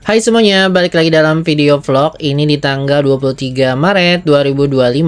Hai semuanya, balik lagi dalam video vlog ini di tanggal 23 Maret 2025.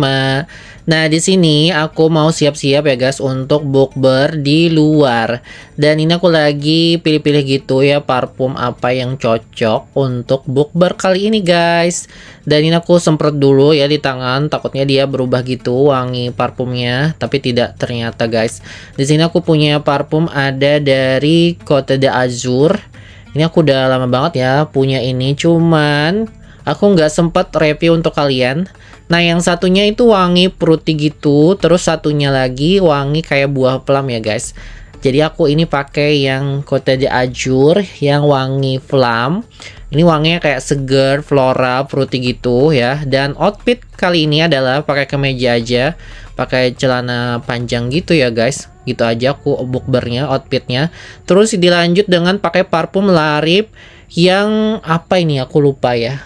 Nah, di sini aku mau siap-siap ya guys untuk bukber di luar. Dan ini aku lagi pilih-pilih gitu ya parfum apa yang cocok untuk bukber kali ini guys. Dan ini aku semprot dulu ya di tangan, takutnya dia berubah gitu wangi parfumnya, tapi tidak ternyata guys. Di sini aku punya parfum ada dari Côte d'Azur. Ini aku udah lama banget ya punya ini, cuman aku nggak sempet review untuk kalian. Nah, yang satunya itu wangi fruity gitu, terus satunya lagi wangi kayak buah plum ya guys. Jadi aku ini pakai yang Côte d'Azur yang wangi plum. Ini wanginya kayak seger, flora, fruity gitu ya. Dan outfit kali ini adalah pakai kemeja aja, pakai celana panjang gitu ya guys. Gitu aja aku bukbernya, outfitnya. Terus dilanjut dengan pakai parfum Larip yang apa ini aku lupa ya,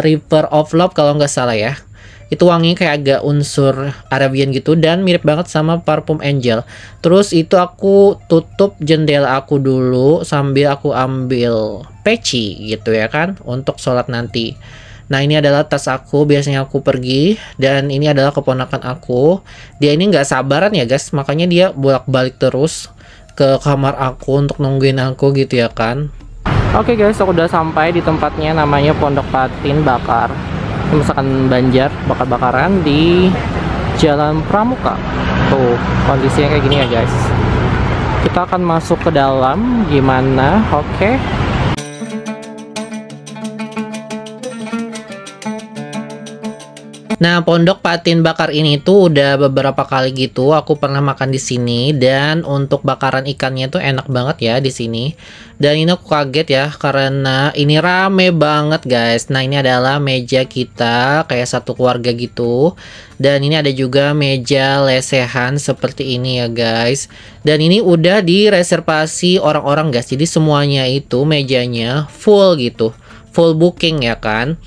River of Love kalau nggak salah ya. Itu wanginya kayak agak unsur Arabian gitu dan mirip banget sama parfum Angel. Terus itu aku tutup jendela aku dulu sambil aku ambil peci gitu ya kan untuk sholat nanti. Nah, ini adalah tas aku, biasanya aku pergi, dan ini adalah keponakan aku. Dia ini nggak sabaran ya guys, makanya dia bolak-balik terus ke kamar aku untuk nungguin aku gitu ya kan. Oke guys, aku udah sampai di tempatnya, namanya Pondok Patin Bakar. Ini misalkan Banjar, bakar-bakaran di Jalan Pramuka. Tuh, kondisinya kayak gini ya guys. Kita akan masuk ke dalam, gimana? Oke. Nah, Pondok Patin Bakar ini tuh udah beberapa kali gitu aku pernah makan di sini, dan untuk bakaran ikannya tuh enak banget ya di sini. Dan ini aku kaget ya karena ini rame banget guys. Nah, ini adalah meja kita kayak satu keluarga gitu. Dan ini ada juga meja lesehan seperti ini ya guys. Dan ini udah direservasi orang-orang guys. Jadi semuanya itu mejanya full gitu. Full booking ya kan.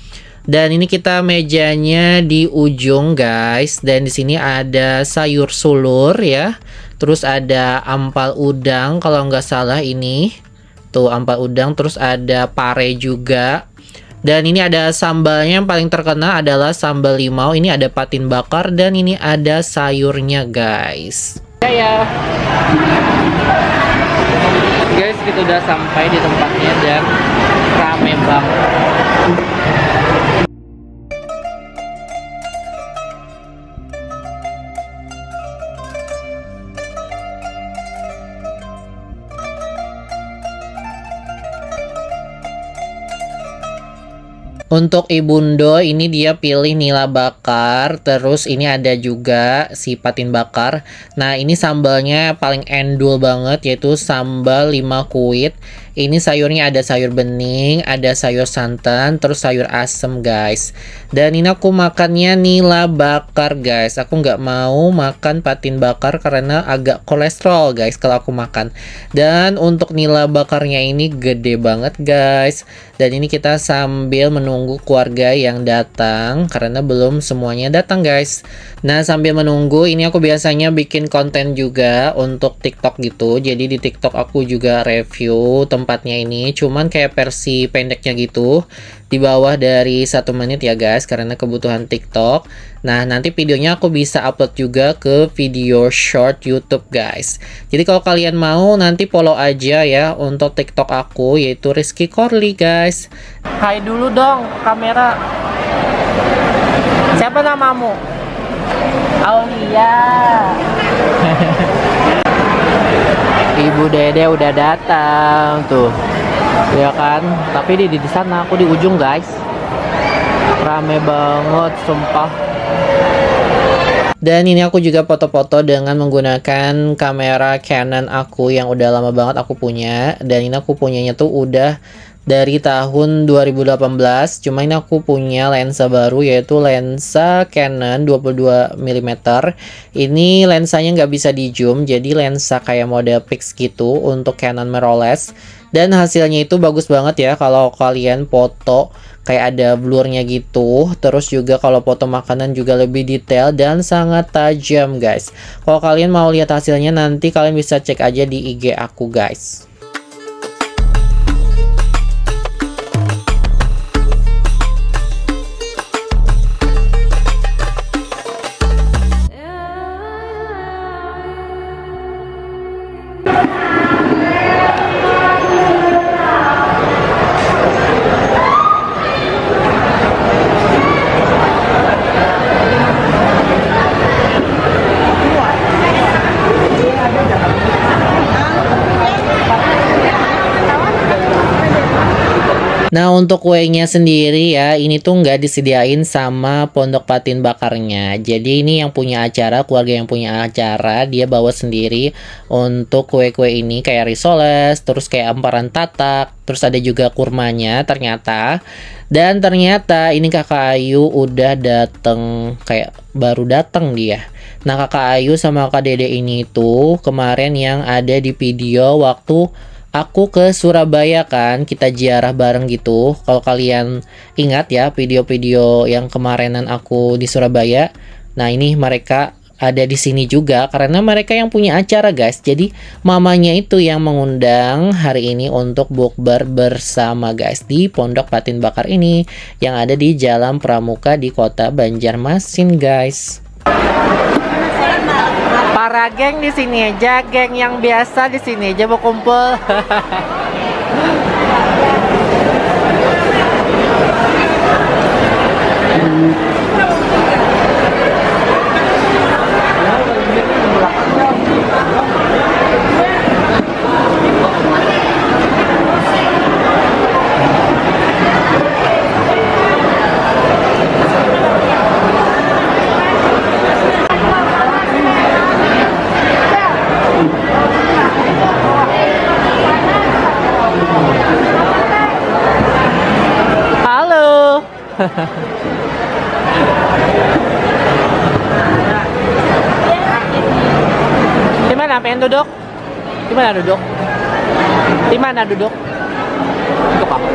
Dan ini kita mejanya di ujung guys, dan di sini ada sayur sulur ya, terus ada ampal udang kalau nggak salah ini, tuh ampal udang, terus ada pare juga, dan ini ada sambalnya yang paling terkenal adalah sambal limau. Ini ada patin bakar dan ini ada sayurnya guys. Ya guys, kita udah sampai di tempatnya dan rame banget. Untuk Ibundo ini dia pilih nila bakar, terus ini ada juga si patin bakar. Nah, ini sambalnya paling endul banget yaitu sambal 5 kuit. Ini sayurnya ada sayur bening, ada sayur santan, terus sayur asem guys. Dan ini aku makannya nila bakar guys. Aku nggak mau makan patin bakar karena agak kolesterol guys kalau aku makan. Dan untuk nila bakarnya ini gede banget guys. Dan ini kita sambil menunggu keluarga yang datang karena belum semuanya datang guys. Nah, sambil menunggu ini aku biasanya bikin konten juga untuk TikTok gitu. Jadi di TikTok aku juga review tempatnya ini, cuman kayak versi pendeknya gitu, di bawah dari 1 menit ya guys, karena kebutuhan TikTok. Nah, nanti videonya aku bisa upload juga ke video short YouTube guys. Jadi kalau kalian mau nanti follow aja ya untuk TikTok aku, yaitu Rizky Corly guys. Hai dulu dong kamera. Siapa namamu? Aulia. Ibu Dede udah datang tuh, ya kan? Tapi di sana aku di ujung guys, rame banget sumpah. Dan ini aku juga foto-foto dengan menggunakan kamera Canon aku yang udah lama banget aku punya. Dan ini aku punyanya tuh udah dari tahun 2018. Cuma ini aku punya lensa baru yaitu lensa Canon 22 mm. Ini lensanya nggak bisa di zoom, jadi lensa kayak mode fix gitu untuk Canon mirrorless. Dan hasilnya itu bagus banget ya kalau kalian foto kayak ada blurnya gitu. Terus juga kalau foto makanan juga lebih detail dan sangat tajam guys. Kalau kalian mau lihat hasilnya nanti kalian bisa cek aja di IG aku guys. Nah, untuk kuenya sendiri ya, ini tuh nggak disediain sama Pondok Patin Bakarnya. Jadi ini yang punya acara, keluarga yang punya acara, dia bawa sendiri untuk kue-kue ini kayak risoles, terus kayak amparan tatak, terus ada juga kurmanya ternyata. Dan ternyata ini Kakak Ayu udah dateng, kayak baru dateng dia. Nah, Kakak Ayu sama Kak Dede ini tuh kemarin yang ada di video waktu aku ke Surabaya kan, kita ziarah bareng gitu. Kalau kalian ingat ya video-video yang kemarinan aku di Surabaya. Nah, ini mereka ada di sini juga karena mereka yang punya acara, guys. Jadi mamanya itu yang mengundang hari ini untuk bukber bersama, guys, di Pondok Patin Bakar ini yang ada di Jalan Pramuka di Kota Banjarmasin, guys. Para geng di sini aja, geng yang biasa di sini aja berkumpul. Di mana pengen duduk? Di mana duduk? Di mana duduk? Duduk apa?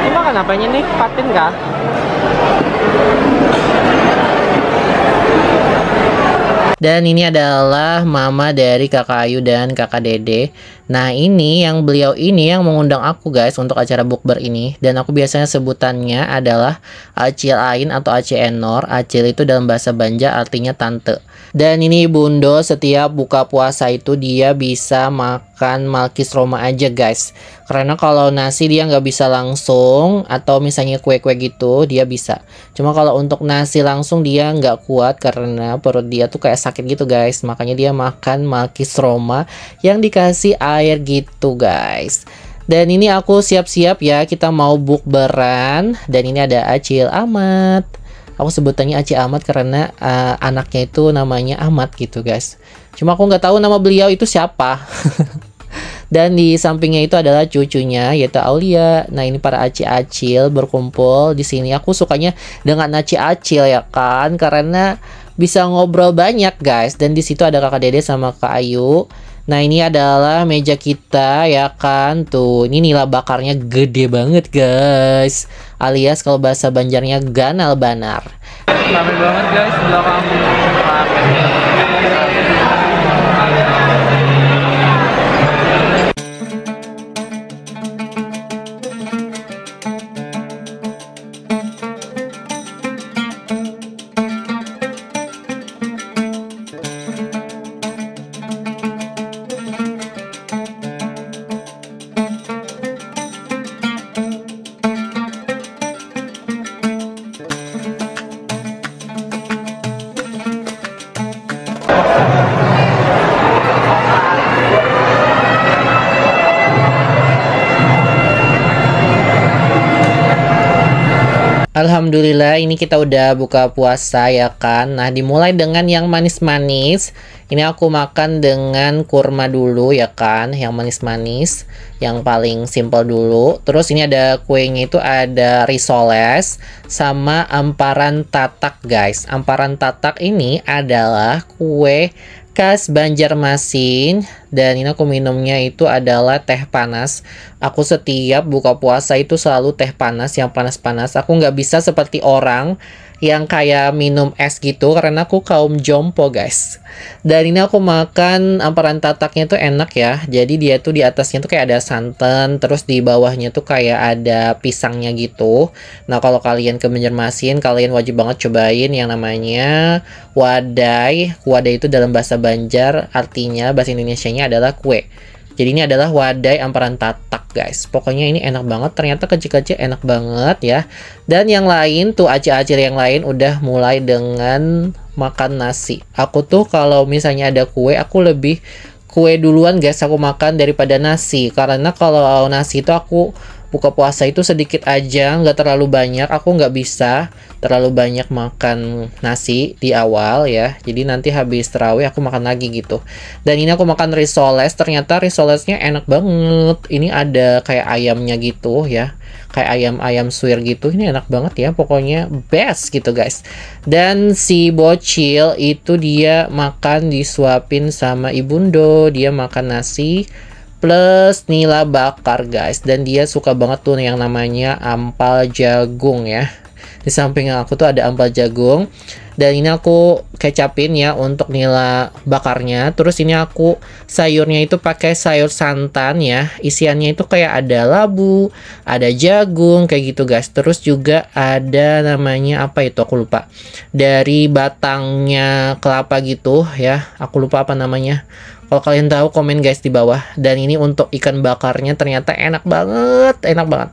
Ini makan apanya nih? Patin kah? Dan ini adalah mama dari Kakak Ayu dan Kakak Dede. Nah, ini yang beliau ini yang mengundang aku, guys, untuk acara bukber ini. Dan aku biasanya sebutannya adalah Acil Ain atau Acil Enor. Acil itu dalam bahasa Banjar artinya tante. Dan ini Bundo setiap buka puasa itu dia bisa makan malkis Roma aja, guys. Karena kalau nasi dia nggak bisa langsung, atau misalnya kue-kue gitu dia bisa. Cuma kalau untuk nasi langsung dia nggak kuat karena perut dia tuh kayak sakit gitu, guys. Makanya dia makan malkis Roma yang dikasih air gitu, guys. Dan ini aku siap-siap ya, kita mau bukberan. Dan ini ada Acil Ahmad. Aku sebutannya Acil Ahmad karena anaknya itu namanya Ahmad gitu, guys. Cuma aku nggak tahu nama beliau itu siapa. Dan di sampingnya itu adalah cucunya yaitu Aulia. Nah, ini para acil-acil berkumpul di sini. Aku sukanya dengan acil-acil ya kan, karena bisa ngobrol banyak, guys. Dan di situ ada Kakak Dede sama Kak Ayu. Nah, ini adalah meja kita ya kan. Tuh, ini nila bakarnya gede banget, guys. Alias kalau bahasa Banjarnya ganal banar. Ramai banget, guys, belakang. Alhamdulillah ini kita udah buka puasa ya kan. Nah, dimulai dengan yang manis-manis. Ini aku makan dengan kurma dulu ya kan, yang manis-manis, yang paling simple dulu. Terus ini ada kuenya itu ada risoles sama amparan tatak, guys. Amparan tatak ini adalah kue khas Banjarmasin. Dan ini aku minumnya itu adalah teh panas. Aku setiap buka puasa itu selalu teh panas yang panas-panas. Aku nggak bisa seperti orang yang kayak minum es gitu karena aku kaum jompo, guys. Dan ini aku makan amparan tataknya tuh enak ya. Jadi dia tuh di atasnya tuh kayak ada santan, terus di bawahnya tuh kayak ada pisangnya gitu. Nah, kalau kalian ke Banjarmasin, kalian wajib banget cobain yang namanya wadai. Wadai itu dalam bahasa Banjar artinya bahasa Indonesianya adalah kue. Jadi ini adalah wadai amparan tatak guys. Pokoknya ini enak banget, ternyata kecil-kecil enak banget ya. Dan yang lain tuh, acil-acil yang lain udah mulai dengan makan nasi. Aku tuh kalau misalnya ada kue, aku lebih kue duluan guys aku makan daripada nasi. Karena kalau nasi itu aku buka puasa itu sedikit aja, nggak terlalu banyak. Aku nggak bisa terlalu banyak makan nasi di awal ya. Jadi nanti habis tarawih aku makan lagi gitu. Dan ini aku makan risoles. Ternyata risolesnya enak banget. Ini ada kayak ayamnya gitu ya, kayak ayam suwir gitu. Ini enak banget ya, pokoknya best gitu guys. Dan si bocil itu dia makan disuapin sama ibundo, dia makan nasi plus nila bakar guys. Dan dia suka banget tuh yang namanya ampal jagung ya. Di samping aku tuh ada ampal jagung. Dan ini aku kecapin ya untuk nila bakarnya. Terus ini aku sayurnya itu pakai sayur santan ya. Isiannya itu kayak ada labu, ada jagung kayak gitu guys. Terus juga ada namanya apa itu aku lupa. Dari batangnya kelapa gitu ya. Aku lupa apa namanya. Kalau kalian tahu komen guys di bawah. Dan ini untuk ikan bakarnya ternyata enak banget, enak banget.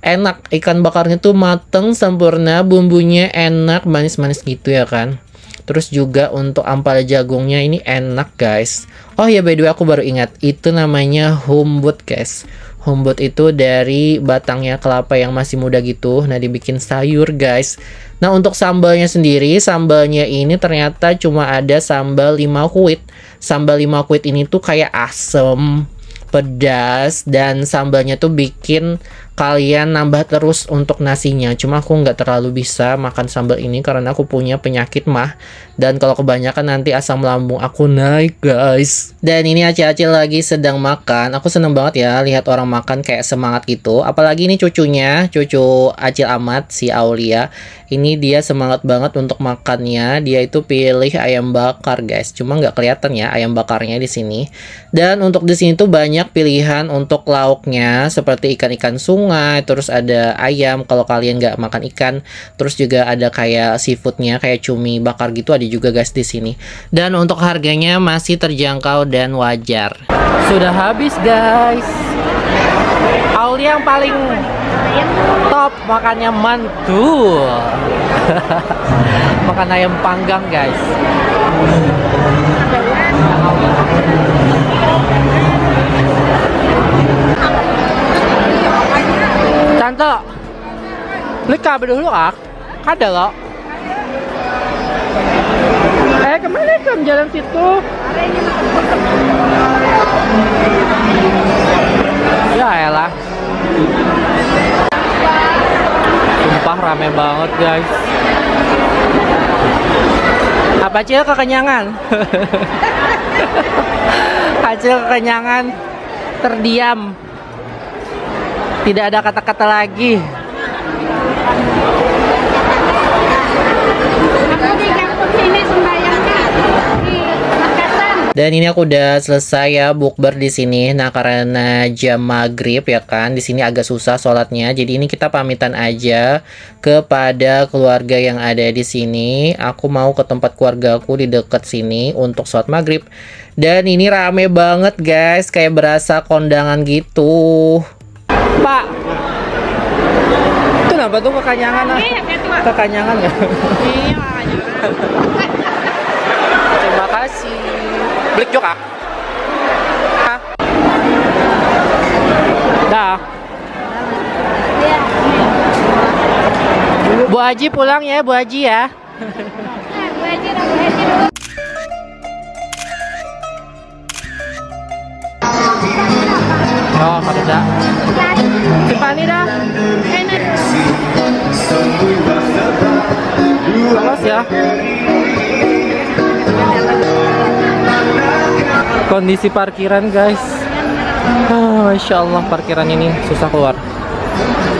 Enak, ikan bakarnya tuh mateng sempurna, bumbunya enak, manis-manis gitu ya kan. Terus juga untuk ampal jagungnya ini enak guys. Oh ya by the way aku baru ingat, itu namanya humbut guys. Humbut itu dari batangnya kelapa yang masih muda gitu. Nah dibikin sayur guys. Nah untuk sambalnya sendiri, sambalnya ini ternyata cuma ada sambal 5 kuit. Sambal 5 kuit ini tuh kayak asem, pedas, dan sambalnya tuh bikin kalian nambah terus untuk nasinya. Cuma aku nggak terlalu bisa makan sambal ini karena aku punya penyakit mah. Dan kalau kebanyakan nanti asam lambung aku naik guys. Dan ini acil-acil lagi sedang makan. Aku seneng banget ya lihat orang makan kayak semangat gitu. Apalagi ini cucunya, cucu Acil Ahmad, si Aulia. Ini dia semangat banget untuk makannya. Dia itu pilih ayam bakar guys. Cuma nggak kelihatan ya ayam bakarnya di sini. Dan untuk di sini tuh banyak pilihan untuk lauknya seperti ikan-ikan sungai, terus ada ayam kalau kalian nggak makan ikan, terus juga ada kayak seafoodnya kayak cumi bakar gitu ada juga guys di sini. Dan untuk harganya masih terjangkau dan wajar. Sudah habis guys. Aulia yang paling top makannya mantul. Makan ayam panggang guys. Tante, beli kabel dulu ah, ada loh. Kemana kan jalan situ? Ya elah. Sumpah rame banget guys. Apa Acil kekenyangan? Acil kekenyangan, terdiam. Tidak ada kata-kata lagi. Dan ini aku udah selesai ya bukber di sini. Nah karena jam maghrib ya kan, di sini agak susah sholatnya. Jadi ini kita pamitan aja kepada keluarga yang ada di sini. Aku mau ke tempat keluargaku di dekat sini untuk sholat maghrib. Dan ini rame banget guys, kayak berasa kondangan gitu. Pak, itu kenapa tuh kekanyangan? Kekanyangan nggak? Iya. Terima kasih. Blik juga. Hah? Dah. Bu Haji pulang ya, Bu Haji ya. Bu Haji dulu. Oh, ada. Simpani dah. Enak. Awas ya. Kondisi parkiran guys. Masya Allah parkiran ini susah keluar.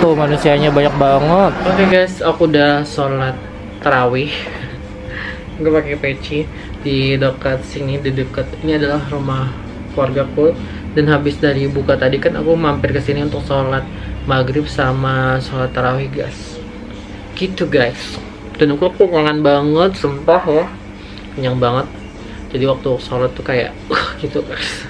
Tuh manusianya banyak banget. Oke guys, aku udah sholat tarawih. Gue pakai peci di dekat sini, di dekat ini adalah rumah keluargaku. Dan habis dari buka tadi kan aku mampir ke sini untuk sholat maghrib sama sholat tarawih guys. Gitu guys. Dan aku kangen banget, sumpah ya. Kenyang banget. Jadi waktu sholat tuh kayak gitu guys.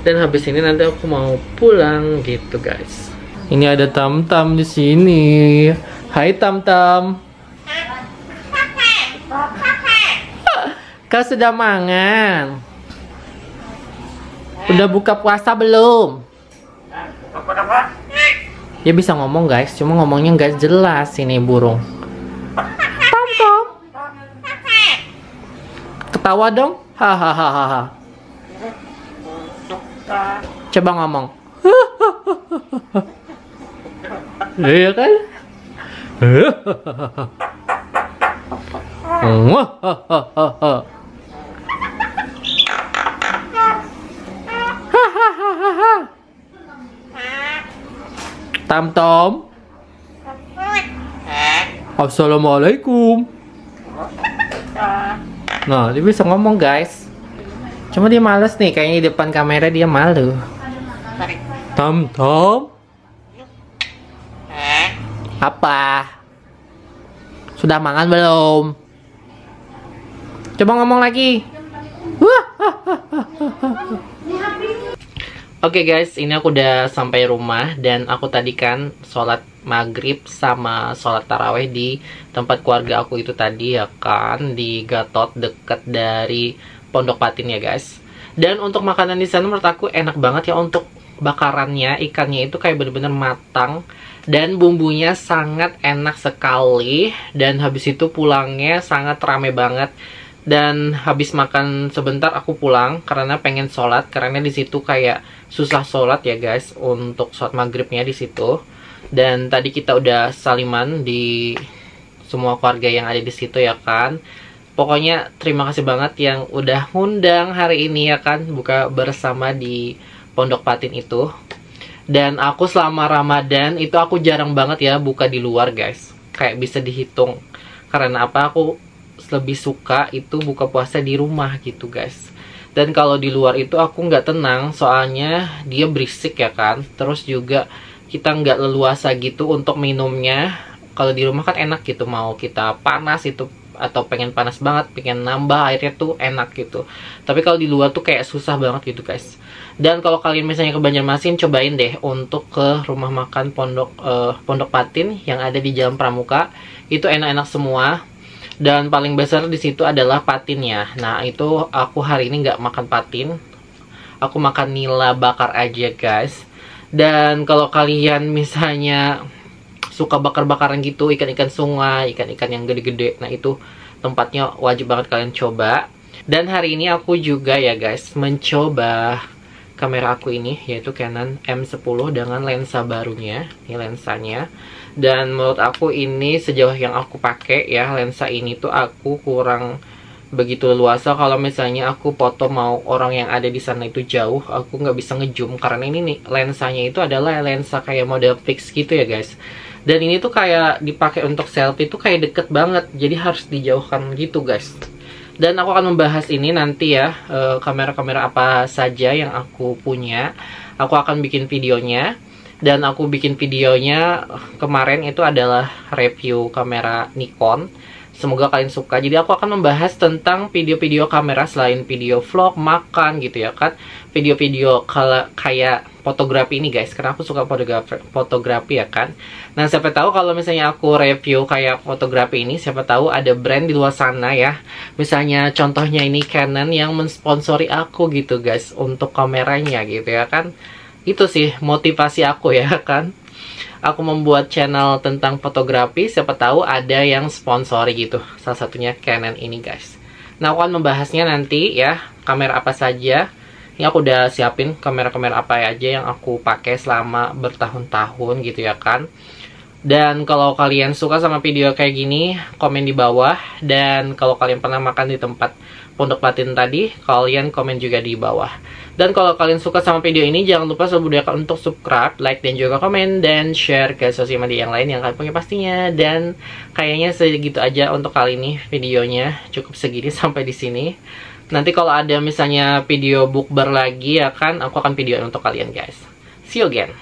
Dan habis ini nanti aku mau pulang gitu guys. Ini ada Tam-Tam di sini. Hai Tam-Tam. Kau sudah mangan? Udah buka puasa belum? Dia bisa ngomong guys, cuma ngomongnya nggak jelas ini burung. Tam-Tam. Ketawa dong. Hahaha. Coba ngomong. Iya kan? Tam-Tam. Assalamualaikum. Nah, dia bisa ngomong guys. Cuma dia males nih, kayaknya di depan kamera dia malu. Tam-Tam. Apa? Sudah makan belum? Coba ngomong lagi. Oke guys, ini aku udah sampai rumah dan aku tadi kan sholat maghrib sama sholat taraweh di tempat keluarga aku itu tadi ya kan, di Gatot deket dari Pondok Patin ya guys. Dan untuk makanan di sana menurut aku enak banget ya, untuk bakarannya ikannya itu kayak bener-bener matang dan bumbunya sangat enak sekali. Dan habis itu pulangnya sangat rame banget. Dan habis makan sebentar aku pulang karena pengen sholat, karena di situ kayak susah sholat ya guys untuk sholat maghribnya di situ. Dan tadi kita udah saliman di semua keluarga yang ada di situ ya kan. Pokoknya terima kasih banget yang udah ngundang hari ini ya kan, buka bersama di Pondok Patin itu. Dan aku selama Ramadan itu aku jarang banget ya buka di luar guys, kayak bisa dihitung. Karena apa, aku lebih suka itu buka puasa di rumah gitu guys. Dan kalau di luar itu aku nggak tenang, soalnya dia berisik ya kan. Terus juga kita nggak leluasa gitu untuk minumnya. Kalau di rumah kan enak gitu, mau kita panas itu atau pengen panas banget, pengen nambah airnya tuh enak gitu. Tapi kalau di luar tuh kayak susah banget gitu guys. Dan kalau kalian misalnya ke Banjarmasin, cobain deh untuk ke rumah makan Pondok Patin yang ada di Jalan Pramuka. Itu enak-enak semua. Dan paling besar di situ adalah patinnya. Nah, itu aku hari ini nggak makan patin. Aku makan nila bakar aja, guys. Dan kalau kalian misalnya suka bakar-bakaran gitu, ikan-ikan sungai, ikan-ikan yang gede-gede, nah itu tempatnya wajib banget kalian coba. Dan hari ini aku juga ya, guys, mencoba kamera aku ini, yaitu Canon M10 dengan lensa barunya. Ini lensanya. Dan menurut aku ini sejauh yang aku pakai ya, lensa ini tuh aku kurang begitu luasa. Kalau misalnya aku foto mau orang yang ada di sana itu jauh, aku nggak bisa ngezoom karena ini nih lensanya itu adalah lensa kayak model fix gitu ya guys. Dan ini tuh kayak dipakai untuk selfie tuh kayak deket banget, jadi harus dijauhkan gitu guys. Dan aku akan membahas ini nanti ya, kamera-kamera apa saja yang aku punya. Aku akan bikin videonya. Dan aku bikin videonya kemarin itu adalah review kamera Nikon. Semoga kalian suka. Jadi aku akan membahas tentang video-video kamera selain video vlog, makan gitu ya kan. Video-video kayak fotografi ini guys. Karena aku suka fotografi ya kan. Nah, siapa tahu kalau misalnya aku review kayak fotografi ini, siapa tahu ada brand di luar sana ya. Misalnya contohnya ini Canon yang mensponsori aku gitu guys untuk kameranya gitu ya kan. Itu sih motivasi aku ya kan. Aku membuat channel tentang fotografi, siapa tahu ada yang sponsori gitu. Salah satunya Canon ini guys. Nah, aku akan membahasnya nanti ya, kamera apa saja. Ini aku udah siapin kamera-kamera apa aja yang aku pakai selama bertahun-tahun gitu ya kan. Dan kalau kalian suka sama video kayak gini, komen di bawah. Dan kalau kalian pernah makan di tempat Pondok Patin tadi, kalian komen juga di bawah. Dan kalau kalian suka sama video ini, jangan lupa selalu budaya untuk subscribe, like, dan juga komen, dan share ke sosial media yang lain yang kalian punya pastinya. Dan kayaknya segitu aja untuk kali ini videonya. Cukup segini sampai di sini. Nanti kalau ada misalnya video bukber lagi ya kan, aku akan videoin untuk kalian guys. See you again.